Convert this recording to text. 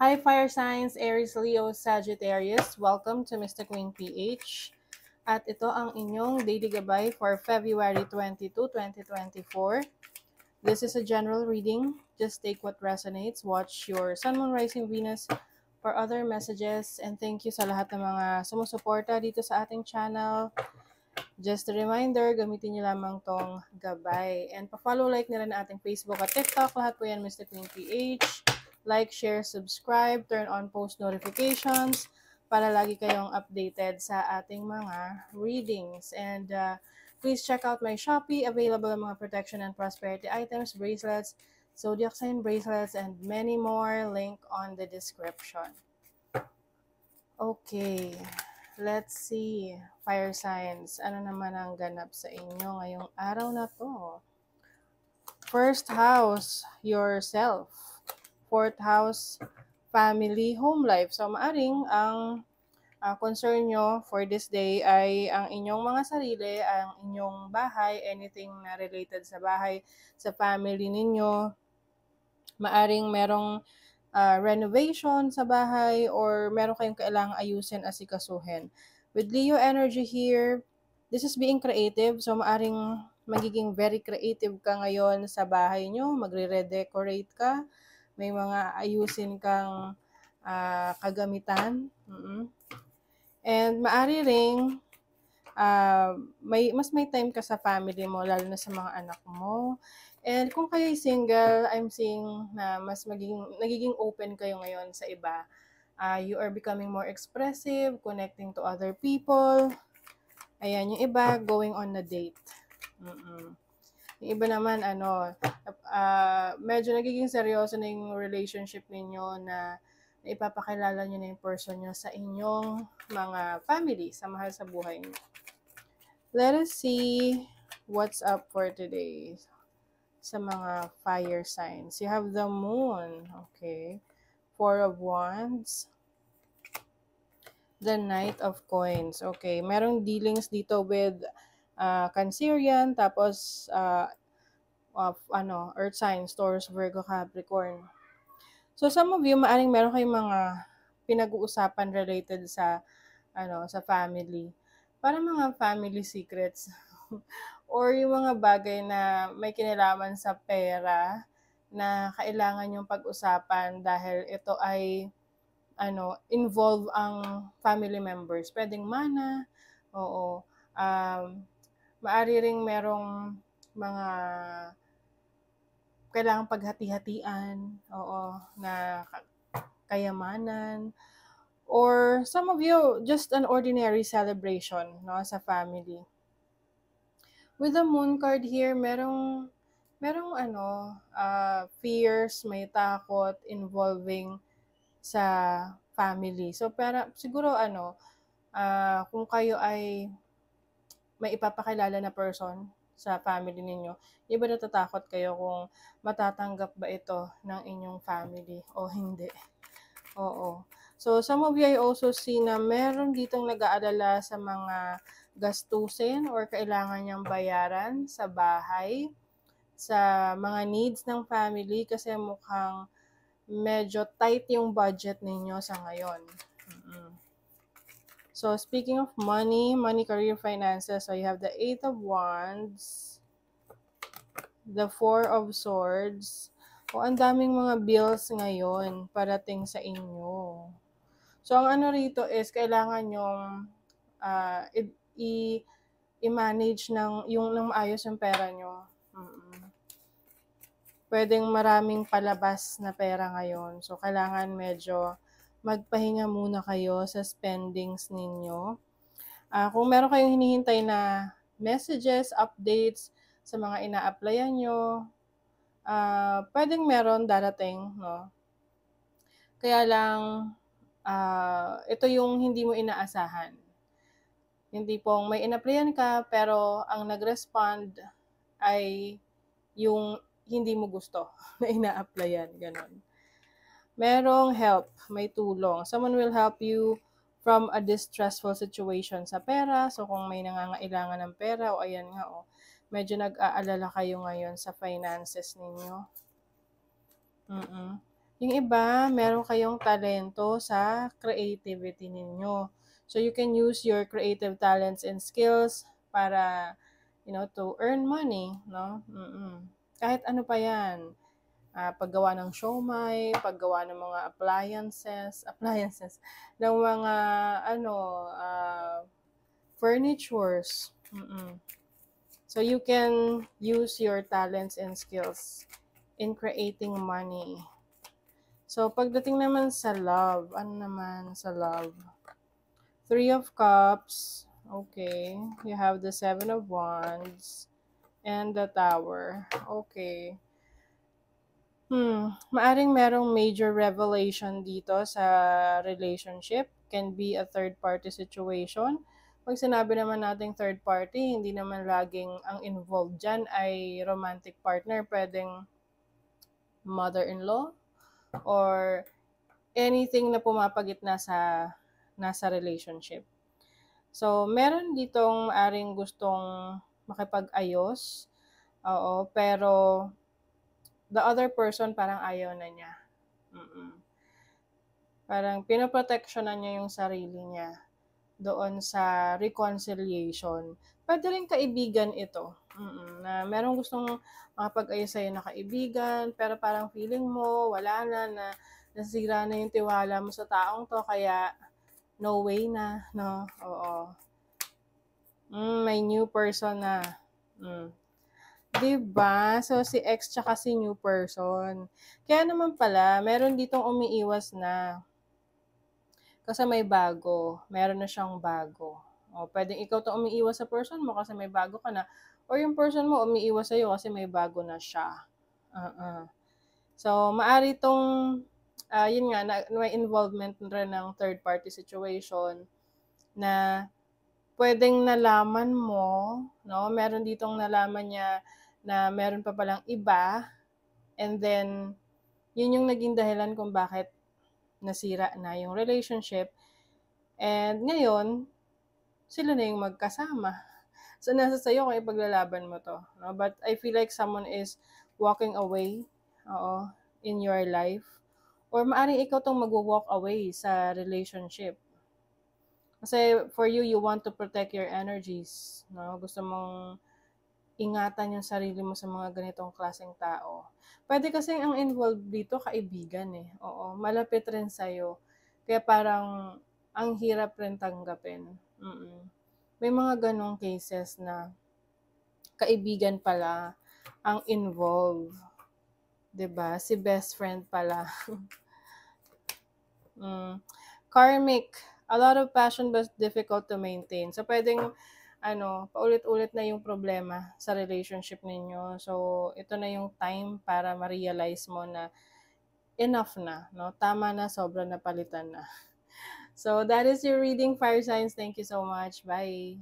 Hi, Fire Signs, Aries, Leo, Sagittarius. Welcome to Mr. Queen PH. At ito ang inyong daily gabay for February 22, 2024. This is a general reading. Just take what resonates. Watch your Sun, Moon, Rising, Venus for other messages. And thank you sa lahat ng mga sumusuporta dito sa ating channel. Just a reminder, gamitin nyo lamang tong gabay. And pa-follow, like nila na ating Facebook at TikTok. Lahat po yan, Mr. Queen PH. Like, share, subscribe, turn on post notifications para lagi kayong updated sa ating mga readings. And please check out my Shopee. Available ang mga protection and prosperity items, bracelets, zodiac sign bracelets, and many more. Link on the description. Okay, let's see. Fire signs, ano naman ang ganap sa inyo ngayong araw na to? First house, yourself. Fourth house, family, home life. So, maaring ang concern nyo for this day ay ang inyong mga sarili, ang inyong bahay, anything na related sa bahay, sa family ninyo. Maaring merong renovation sa bahay or meron kayong kailangang ayusin, asikasuhin. With Leo energy here, this is being creative. So, maaring magiging very creative ka ngayon sa bahay nyo. Magre-redecorate ka. May mga ayusin kang kagamitan. And maari ring mas may time ka sa family mo, lalo na sa mga anak mo. And kung kayo'y single, I'm seeing na mas nagiging open kayo ngayon sa iba. You are becoming more expressive, connecting to other people. Ayan, yung iba, going on a date. Yung iba naman, medyo nagiging seryoso na yung relationship ninyo na ipapakilala nyo na yung person nyo sa inyong mga family, sa mahal sa buhay nyo. Let us see what's up for today sa mga fire signs. You have the moon. Okay. Four of Wands. The Knight of Coins. Okay. Merong dealings dito with Cancerian, tapos Earth signs, Taurus, Virgo, Capricorn. So some of you, maaring meron kayong mga pinag-uusapan related sa sa family. Para mga family secrets. Or yung mga bagay na may kinalaman sa pera na kailangan yung pag-usapan dahil ito ay involve ang family members. Pwedeng mana, oo. Maari ring merong mga kailangang paghati-hatian, oo, na kayamanan. Or some of you, just an ordinary celebration, no, sa family. With the moon card here, merong fears, may takot involving sa family. So, siguro kung kayo ay may ipapakilala na person sa family ninyo, iba natatakot kayo kung matatanggap ba ito ng inyong family o hindi. Oo. So, some of you I also see na meron ditong nag-aalala sa mga gastusin or kailangan niyang bayaran sa bahay, sa mga needs ng family kasi mukhang medyo tight yung budget ninyo sa ngayon. So, speaking of money, career, finances, so you have the Eight of Wands, the Four of Swords. O, ang daming mga bills ngayon parating sa inyo. So, ang rito is kailangan yung i-manage ng maayos yung pera nyo. Pwedeng maraming palabas na pera ngayon. So, kailangan medyo magpahinga muna kayo sa spendings ninyo. Kung meron kayong hinihintay na messages, updates sa mga ina-applyan nyo, pwedeng meron darating, no? Kaya lang, ito yung hindi mo inaasahan. Hindi pong may in-applyan ka, pero ang nag-respond ay yung hindi mo gusto na ina-applyan. Ganon. Merong help, may tulong. Someone will help you from a distressful situation sa pera. So, kung may nangangailangan ng pera, o ayan nga, medyo nag-aalala kayo ngayon sa finances ninyo. Yung iba, meron kayong talento sa creativity ninyo. So you can use your creative talents and skills para, to earn money, no? Kahit ano pa yan. Paggawa ng siomai, paggawa ng mga appliances, ng mga, furnitures. So you can use your talents and skills in creating money. So, pagdating naman sa love, ano naman sa love? Three of Cups, okay. You have the Seven of Wands, and the Tower, okay. Maaring merong major revelation dito sa relationship. Can be a third party situation. Pag sinabi naman nating third party, hindi naman laging ang involved dyan ay romantic partner. Pwedeng mother-in-law or anything na pumapagitna sa nasa relationship. So, meron ditong maaring gustong makipag-ayos, oo, pero the other person parang ayaw na niya. Parang pinoproteksyonan niya yung sarili niya doon sa reconciliation. Pwede rin kaibigan ito, na merong gustong makapag-ayos sa'yo na kaibigan, pero parang feeling mo, wala na nasira na yung tiwala mo sa taong to, kaya no way na, no? Oo. May new person na. Diba? So, si ex tsaka si new person. Kaya naman pala, meron ditong umiiwas na. Kasi may bago. Meron na siyang bago. O, pwedeng ikaw to umiiwas sa person mo kasi may bago ka na. Or yung person mo umiiwas sa'yo kasi may bago na siya. So, maari itong, yun nga, may involvement rin ng third party situation na pwedeng nalaman mo, no? Meron ditong nalaman niya na meron pa palang iba, and then, yun yung naging dahilan kung bakit nasira na yung relationship. And ngayon, sila na yung magkasama. So, nasa sa'yo kung ipaglalaban mo to. No? But I feel like someone is walking away in your life. Or maaaring ikaw tong mag-walk away sa relationship. Kasi for you, you want to protect your energies. No? Gusto mong ingatan yung sarili mo sa mga ganitong klaseng tao. Pwede kasi ang involved dito, kaibigan eh. Oo, malapit rin sa'yo. Kaya parang ang hirap rin tanggapin. May mga ganong cases na kaibigan pala ang involved. 'Di ba? Si best friend pala. Karmic. A lot of passion but difficult to maintain. So, pwedeng paulit-ulit na yung problema sa relationship ninyo. So, ito na yung time para ma-realize mo na enough na, no? Tama na, sobra na, palitan na. So, that is your reading, fire signs. Thank you so much. Bye.